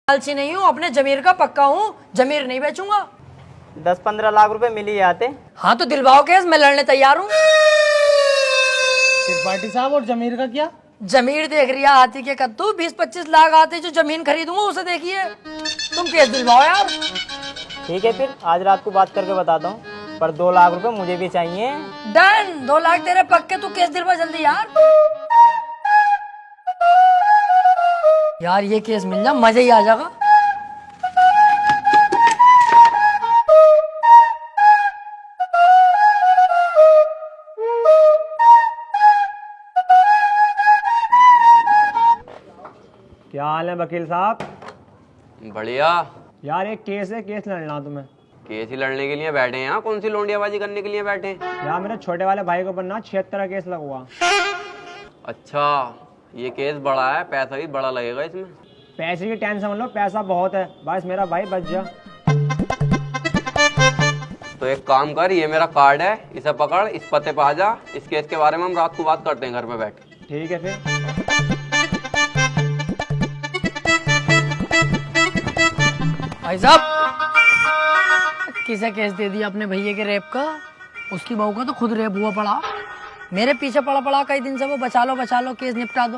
लालची नहीं हूँ, अपने जमीर का पक्का हूँ, जमीर नहीं बेचूंगा। 10-15 लाख रुपए मिल ही आते। हाँ तो दिलवाओ केस, मैं लड़ने तैयार हूँ। त्रिपाठी साहब और जमीर का क्या? जमीर देख रही है हाथी के कद्दू, 20-25 लाख आते जो जमीन खरीदूंगा उसे देखिए। तुम केस दिलवाओ यार। ठीक है फिर आज रात को बात करके बताता हूँ, पर 2 लाख रुपए मुझे भी चाहिए। डन, 2 लाख तेरे पक्के, तू केस दिलवा जल्दी यार। यार ये केस मिल जा, मजा ही आ जाएगा। क्या हाल है वकील साहब? बढ़िया। यार एक केस है, केस लड़ना तुम्हें। केस ही लड़ने के लिए बैठे हैं यहाँ? कौन सी लोंडियाबाजी करने के लिए बैठे हैं? यार मेरे छोटे वाले भाई को बनना 76 का केस लगा। अच्छा, ये केस बड़ा है, पैसा भी बड़ा लगेगा इसमें। पैसे की टेंशन मत लो, पैसा बहुत है, बस मेरा भाई बच जा। तो एक काम कर, ये मेरा कार्ड है, इसे पकड़, इस पते पे आ जा। इस केस के बारे में हम रात को बात करते हैं घर में बैठ के। ठीक है फिर। भाई साहब, किसे केस दे दिया अपने भैया के रेप का? उसकी बहू का तो खुद रेप हुआ पड़ा, मेरे पीछे पड़ा पड़ा कई दिन से वो। बचा लो केस निपटा दो।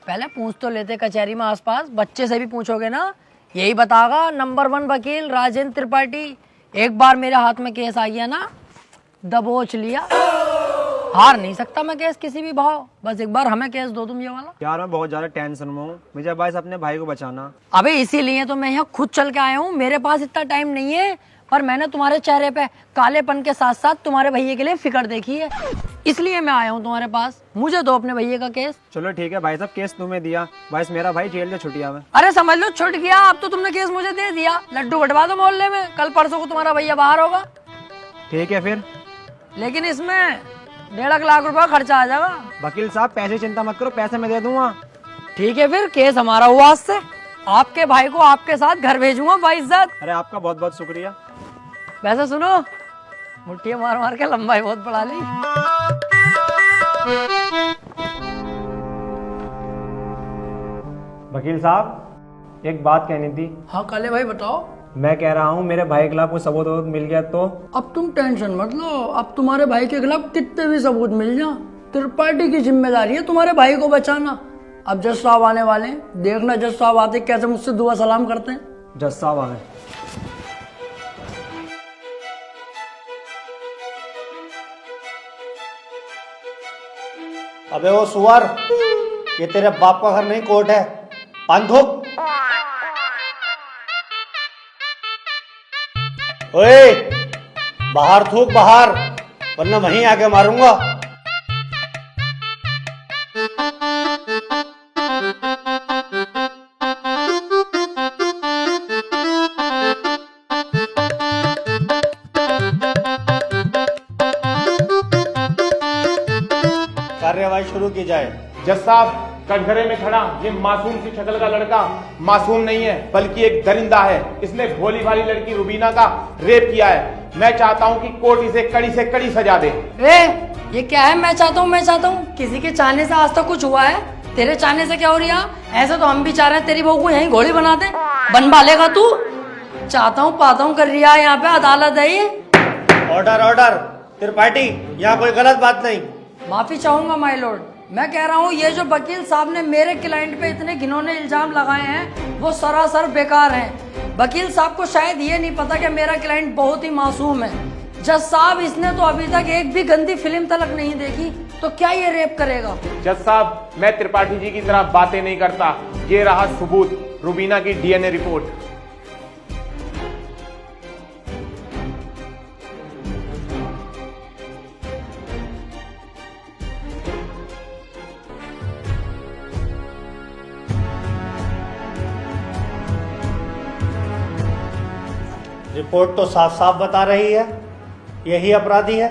पहले पूछ तो लेते कचहरी में आसपास, बच्चे से भी पूछोगे ना यही बतागा नंबर 1 वकील राजेंद्र त्रिपाठी। एक बार मेरे हाथ में केस आ गया ना, दबोच लिया। हार नहीं सकता मैं केस किसी भी भाव, बस एक बार हमें केस दो तुम ये वाला। यार मैं बहुत ज्यादा टेंशन में हूँ, मुझे बस अपने भाई को बचाना। अबे इसीलिए तो मैं यहाँ खुद चल के आया हूँ, मेरे पास इतना टाइम नहीं है, पर मैंने तुम्हारे चेहरे पे कालेपन के साथ साथ तुम्हारे भैया के लिए फिक्र देखी है, इसलिए मैं आया हूँ तुम्हारे पास। मुझे दो अपने भैया का केस। चलो ठीक है भाई साहब, केस तुम्हें दिया, बस मेरा भाई जेल से छुट्टिया में। अरे समझ लो छुट गया, अब तो तुमने केस मुझे दे दिया। लड्डू बंटवा दो मोहल्ले में, कल परसों को तुम्हारा भैया बाहर होगा। ठीक है फिर। लेकिन इसमें 1.5 लाख रुपया खर्चा आ जाएगा। वकील साहब पैसे चिंता मत करो, पैसे मैं दे दूंगा। ठीक है फिर, केस हमारा हुआ आज से। आपके भाई को आपके साथ घर भेजूंगा बाइज्जत। अरे आपका बहुत बहुत शुक्रिया। वैसे सुनो, मुट्ठी मार मार के लंबाई बहुत बढ़ा ली। वकील साहब एक बात कहनी थी। हाँ काले भाई बताओ। मैं कह रहा हूँ मेरे भाई के खिलाफ कोई सबूत मिल गया तो? अब तुम टेंशन मत लो, अब तुम्हारे भाई के खिलाफ कितने भी सबूत मिल जाए, त्रिपाठी की जिम्मेदारी है तुम्हारे भाई को बचाना। अब जज साहब आने वाले हैं, देखना जज साहब आते कैसे मुझसे दुआ सलाम करते हैं। जज साहब आ गए। अबे वो सुअर, ये तेरे बाप का घर नहीं कोर्ट है। पान थूक। ओए बाहर थूक बाहर, वरना वहीं आके मारूंगा। कार्यवाही शुरू की जाए। जज साहब, कटघरे में खड़ा ये मासूम सी शक्ल का लड़का मासूम नहीं है, बल्कि एक दरिंदा है। इसने भोली भाली लड़की रुबीना का रेप किया है। मैं चाहता हूं कि कोर्ट इसे कड़ी से कड़ी सजा दे। ये क्या है? मैं चाहता हूँ, किसी के चाहने से आज तक कुछ हुआ है? तेरे चाहने से क्या हो रहा? ऐसे तो हम भी चाह रहे हैं तेरी बहू को यहीं घोड़ी बना दे। बनवा लेगा तू? चाहता हूँ पाता हूँ कर रहा है, यहाँ पे अदालत है ये। Order order. त्रिपाठी, यहाँ कोई गलत बात नहीं। माफी चाहूंगा माय लॉर्ड। मैं कह रहा हूँ ये जो वकील साहब ने मेरे क्लाइंट पे इतने घिनौने इल्जाम लगाए हैं वो सरासर बेकार हैं। वकील साहब को शायद ये नहीं पता कि मेरा क्लाइंट बहुत ही मासूम है। जज साहब, इसने तो अभी तक एक भी गंदी फिल्म तलक नहीं देखी, तो क्या ये रेप करेगा? जज साहब, मैं त्रिपाठी जी की तरह बातें नहीं करता। ये रहा सबूत, रुबीना की डीएनए रिपोर्ट। रिपोर्ट तो साफ साफ बता रही है यही अपराधी है।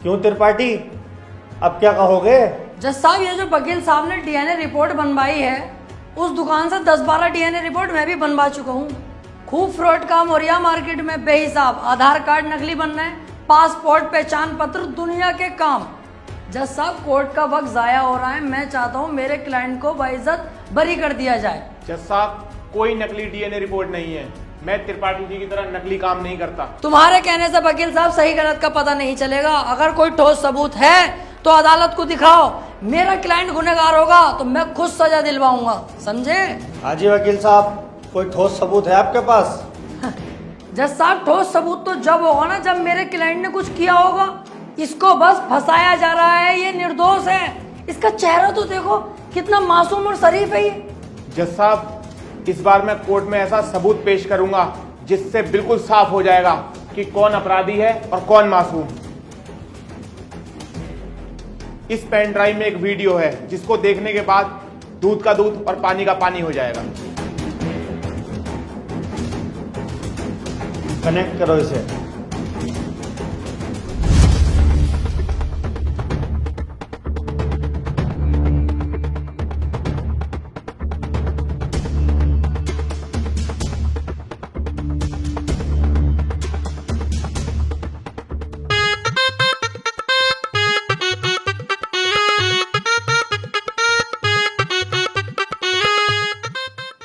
क्यों त्रिपाठी, अब क्या कहोगे? जज साहब, ये जो वकील साहब ने डीएनए रिपोर्ट बनवाई है, उस दुकान से 10-12 डीएनए रिपोर्ट मैं भी बनवा चुका हूँ। खूब फ्रॉड काम हो रहा मार्केट में बेहिसाब। आधार कार्ड नकली बन रहे हैं, पासपोर्ट पहचान पत्र दुनिया के काम। जज साहब, कोर्ट का वक्त जाया हो रहा है। मैं चाहता हूँ मेरे क्लाइंट को बाइज्जत बरी कर दिया जाए। जज साहब, कोई नकली डीएनए रिपोर्ट नहीं है। मैं त्रिपाठी जी की तरह नकली काम नहीं करता। तुम्हारे कहने से वकील साहब सही गलत का पता नहीं चलेगा। अगर कोई ठोस सबूत है तो अदालत को दिखाओ। मेरा क्लाइंट गुनहगार होगा तो मैं खुद सजा दिलवाऊंगा, समझे? हाँ जी वकील साहब, कोई ठोस सबूत है आपके पास? जज साहब, ठोस सबूत तो जब होगा ना जब मेरे क्लाइंट ने कुछ किया होगा। इसको बस फंसाया जा रहा है, ये निर्दोष है। इसका चेहरा तो देखो, कितना मासूम और शरीफ है ये। जज साहब, इस बार मैं कोर्ट में ऐसा सबूत पेश करूंगा जिससे बिल्कुल साफ हो जाएगा कि कौन अपराधी है और कौन मासूम। इस पेन ड्राइव में एक वीडियो है जिसको देखने के बाद दूध का दूध और पानी का पानी हो जाएगा। कनेक्ट करो इसे।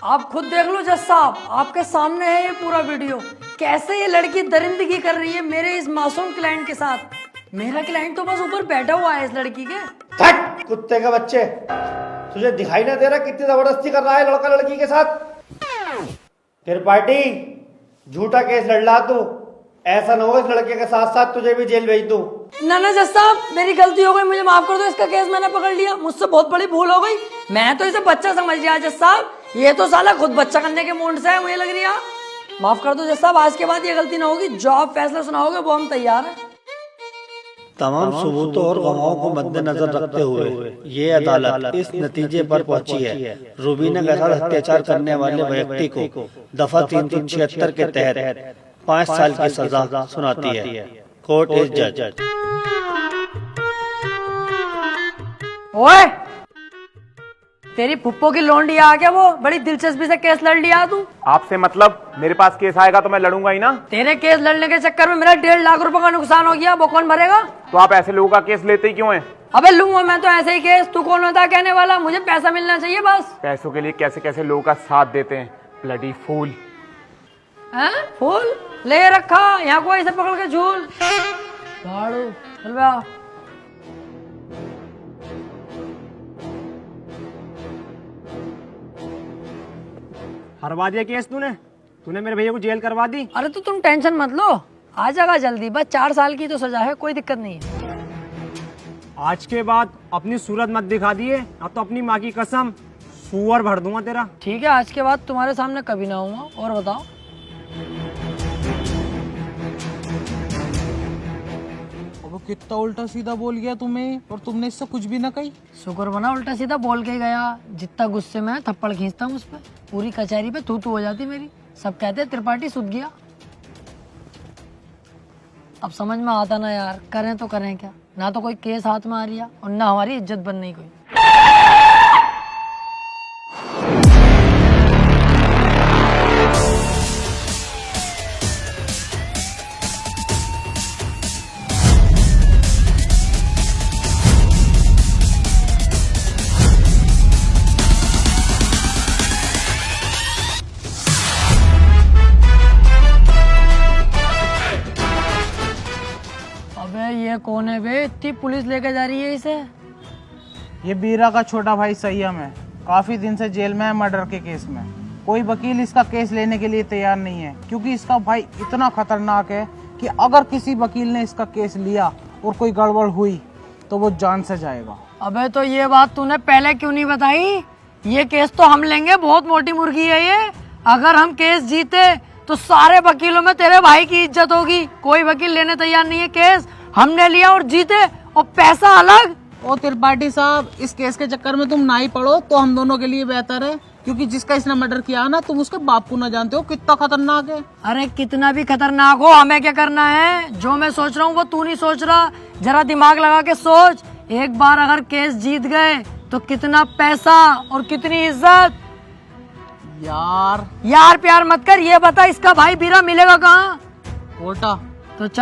आप खुद देख लो जज साहब, आपके सामने है ये पूरा वीडियो। कैसे ये लड़की दरिंदगी कर रही है मेरे इस मासूम क्लाइंट के साथ। मेरा क्लाइंट तो बस ऊपर बैठा हुआ है इस लड़की के। हट कुत्ते के बच्चे, तुझे दिखाई ना दे रहा कितनी जबरदस्ती कर रहा है लड़का लड़की के साथ? त्रिपाठी, झूठा केस लड़ रहा तू। ऐसा ना हो इस लड़के के साथ साथ तुझे भी जेल भेज दूं। ना ना जज साहब, मेरी गलती हो गई, मुझे माफ कर दो। इसका केस मैंने पकड़ लिया, मुझसे बहुत बड़ी भूल हो गई। मैं तो इसे बच्चा समझ लिया जज साहब, ये तो साला खुद बच्चा करने के मूड से है, मुझे लग रही है। माफ कर दो जज साहब, आज के बाद ये गलती ना होगी। जो आप फैसला सुनाओगे वो हम तैयार हैं। तमाम सबूतों और गवाहों को मद्देनजर रखते हुए ये अदालत इस नतीजे पर पहुंची है, रूबीना के साथ अत्याचार करने वाले व्यक्ति को दफा 376 के तहत 5 साल की सजा सुनाती है। कोर्ट इज जज। ओए, तेरी फुप्पो की लौंडी आ गया, वो बड़ी दिलचस्पी से केस लड़ लिया तू। आपसे मतलब? मेरे पास केस आएगा तो मैं लड़ूंगा ही ना। तेरे केस लड़ने के चक्कर में मेरा 1.5 लाख रुपए का नुकसान हो गया, वो कौन भरेगा? तो आप ऐसे लोगों का केस लेते ही क्यों हैं? अबे लूंगा मैं तो ऐसे ही केस, तू कौन होता कहने वाला? मुझे पैसा मिलना चाहिए बस। पैसों के लिए कैसे कैसे लोगों का साथ देते हैं, ब्लडी फूल। हैं? फूल ले रखा यहाँ को ऐसे पकड़ के झूल भाड़ू। चल बे आ। हरवा दिया केस तूने मेरे भैया को जेल करवा दी। अरे तो तुम टेंशन मत लो, आ जाएगा जल्दी। बस 4 साल की तो सजा है, कोई दिक्कत नहीं है। आज के बाद अपनी सूरत मत दिखा दिए, अब तो अपनी माँ की कसम सुअर भर दूंगा तेरा। ठीक है, आज के बाद तुम्हारे सामने कभी ना आऊंगा। और बताओ? वो कितना उल्टा सीधा बोल गया तुम्हें, और तुमने इससे कुछ भी ना कही। शुक्र बना उल्टा सीधा बोल के गया। जितना गुस्से में थप्पड़ खींचता हूँ उस पर, पूरी कचहरी पे थू हो जाती मेरी। सब कहते त्रिपाठी सुध गया। अब समझ में आता ना यार, करें तो करें क्या। ना तो कोई केस हाथ में आ रही है और ना हमारी इज्जत बन नहीं कोई। ये कौन है बे? इतनी पुलिस लेके जा रही है इसे। ये बीरा का छोटा भाई संयम है, काफी दिन से जेल में है मर्डर के केस में। कोई वकील इसका केस लेने के लिए तैयार नहीं है, क्योंकि इसका भाई इतना खतरनाक है कि अगर किसी वकील ने इसका केस लिया और कोई गड़बड़ हुई तो वो जान से जाएगा। अबे तो ये बात तूने पहले क्यों नहीं बताई? ये केस तो हम लेंगे, बहुत मोटी मुर्गी है ये। अगर हम केस जीते तो सारे वकीलों में तेरे भाई की इज्जत होगी। कोई वकील लेने तैयार नहीं है केस, हमने लिया और जीते, और पैसा अलग। ओ त्रिपाठी साहब, इस केस के चक्कर में तुम ना ही पड़ो तो हम दोनों के लिए बेहतर है, क्योंकि जिसका इसने मर्डर किया ना, तुम उसके बाप को ना जानते हो कितना खतरनाक है। अरे कितना भी खतरनाक हो, हमें क्या करना है? जो मैं सोच रहा हूँ वो तू नहीं सोच रहा। जरा दिमाग लगा के सोच। एक बार अगर केस जीत गए तो कितना पैसा और कितनी इज्जत। यार यार प्यार मत कर, ये बता इसका भाई बीरा मिलेगा कहाँ? कोटा। तो चल